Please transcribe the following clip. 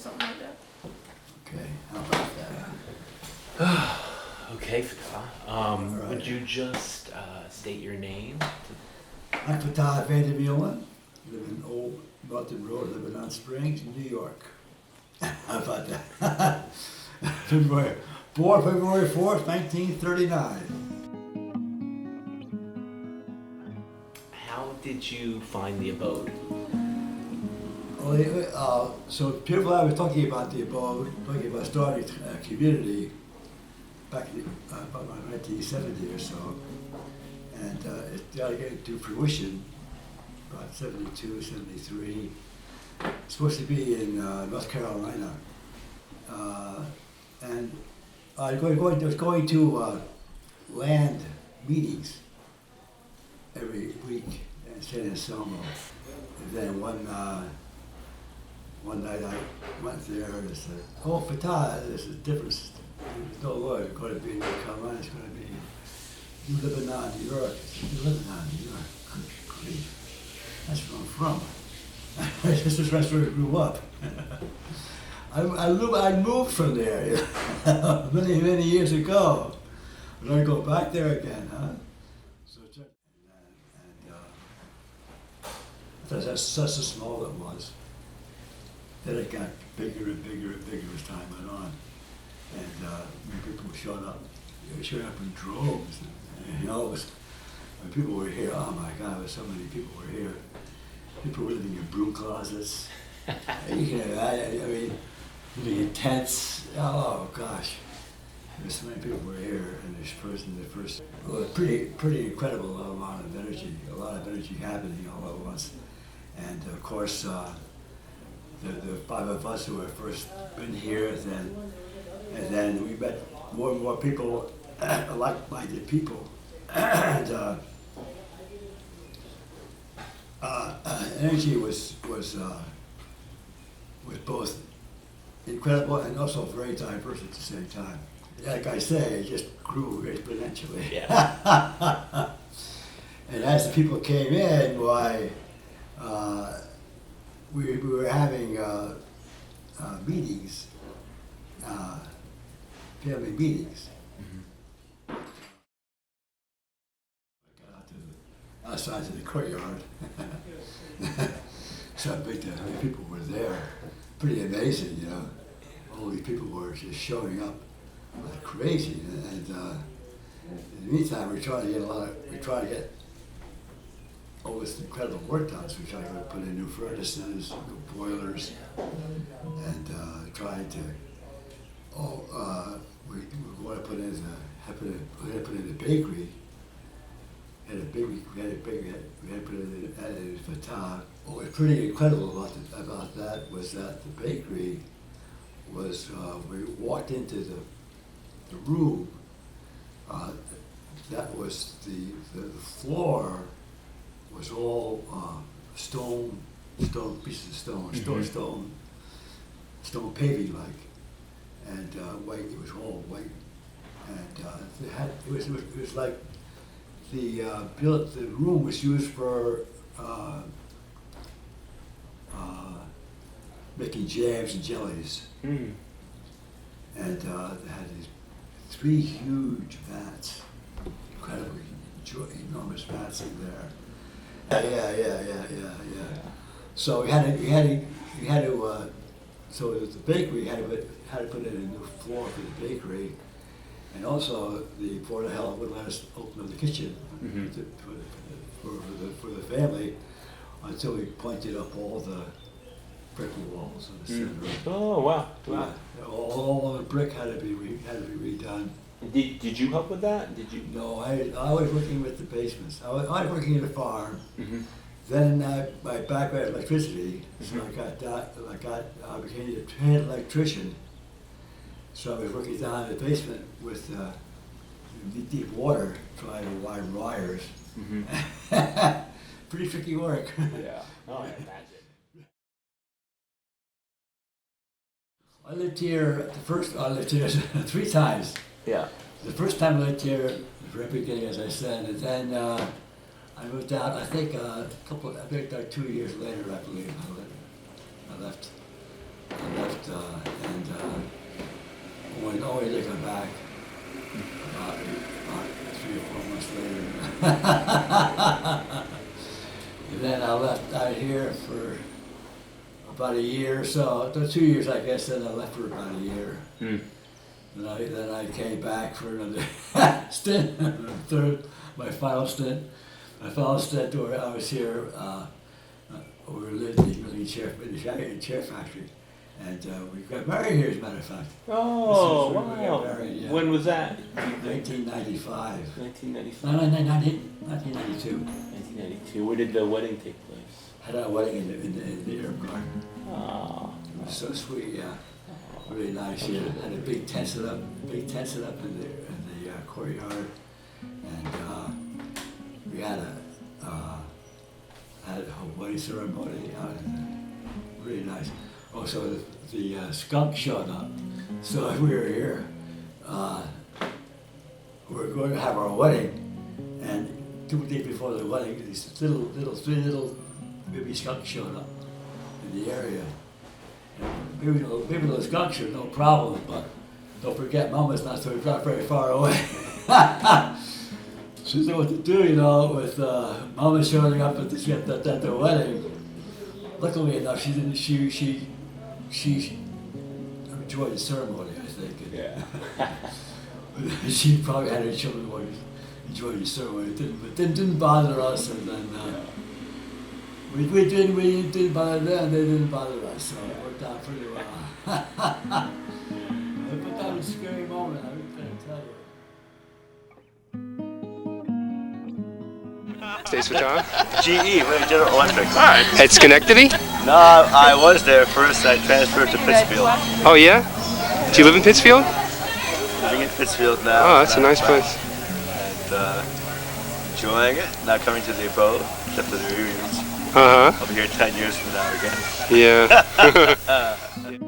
something like that. Okay, how about that? Okay, Fattah. Would you just state your name? I'm Fattah Abode. Live in Old Norton Road, Lebanon Springs, New York. How about that? February 4th, 1939. How did you find the abode? So people I was talking about the Abode, talking about starting a community back in about 1970 or so, and it got to get to fruition about 72, 73. It's supposed to be in North Carolina, and I was going to land meetings every week in San Anselmo. And then one night I went there and said, "Oh, Fattah, there's a difference. There's no lawyer going to be in North Carolina. It's going to be New Lebanon, New York." New Lebanon, New York. Good grief. That's where I'm from. This is where I grew up. I moved from there, you know, many years ago. But I go back there again, huh? So that's such a small it was. Then it got bigger and bigger and bigger as time went on, and people showed up. They showed up in droves. And, you know, it was, when people were here. Oh my God, so many people were here. People were living in broom closets. I mean, living in tents. Oh gosh, there's so many people were here in the first. Well, pretty incredible amount of energy. A lot of energy happening all at once, and of course. The five of us who had first been here, and then we met more and more people, like-minded people, and energy was both incredible and also very diverse at the same time. Like I say, it just grew exponentially. Yeah. And as the people came in, why. We were having meetings, family meetings. Mm-hmm. I got out to the outside of the courtyard. So big the people were there. Pretty amazing, you know. All these people were just showing up like crazy. And in the meantime, we're trying to get all this incredible work done. So we tried to put in new furnaces, new boilers, and trying to. We want to put in the bakery. We had to put it in Fattah. What was pretty incredible about that was that the bakery was. We walked into the room. That was the floor. Was all stone pieces of stone, Mm-hmm. stone paving like, and white. It was all white, and it was like the room was used for making jams and jellies, Mm. and they had these 3 huge vats, incredibly enormous vats in there. Yeah. So we had to. So the bakery had to put in a new floor for the bakery, and also the Board of Health wouldn't let us open up the kitchen Mm-hmm. for the family until we pointed up all the brick walls in the center. Oh wow! Wow. Yeah, all the brick had to be redone. Did you help with that? Did you? No, I was working with the basements. I was working in a farm. Mm-hmm. Then my background in electricity, so I became a trained electrician. So I was working down in the basement with deep water, trying to wire wires. Mm-hmm. Pretty tricky work. Yeah. Oh, I imagine. I lived here I lived here 3 times. Yeah. The first time I lived here, the very beginning, as I said, and then I moved out. I think like 2 years later, I believe I left when only to come back about 3 or 4 months later. And then I left out here for about a year or so, 2 years I guess, then I left for about a year. Mm. Then I came back for another stint, my final stint. My final stint where I was here, we were living in the chair factory. And we got married here, as a matter of fact. Oh, We got wow. married, yeah. When was that? 1995. 1995. No, 1992. 1992. Where did the wedding take place? Had our wedding in the Herb Garden. Oh. It was so sweet, yeah. Really nice. Yeah. Had a big tent set up in the courtyard, and we had a whole wedding ceremony out in there. Really nice. Also, the skunk showed up. So we were here. We were going to have our wedding, and 2 days before the wedding, these three little baby skunks showed up in the area. And maybe those skunks are no problem, but don't forget, Mama's not very far away. She doesn't know what to do, you know, with Mama showing up at the wedding. Luckily enough, she didn't. She enjoyed the ceremony, I think. Yeah. She probably had her children enjoy the ceremony, but didn't bother us. And then we didn't bother them. They didn't bother us, so it worked out pretty well. But that was a scary moment. I can't tell you. Stays for John. GE, General Electric. At Schenectady? No, I was there first. I transferred to Pittsfield. Oh yeah? Do you live in Pittsfield? Living in Pittsfield now. Oh, that's a nice place. And enjoying it. Now coming to the Abode, except for the reunions. Uh-huh. I'll be here 10 years from now again. Yeah.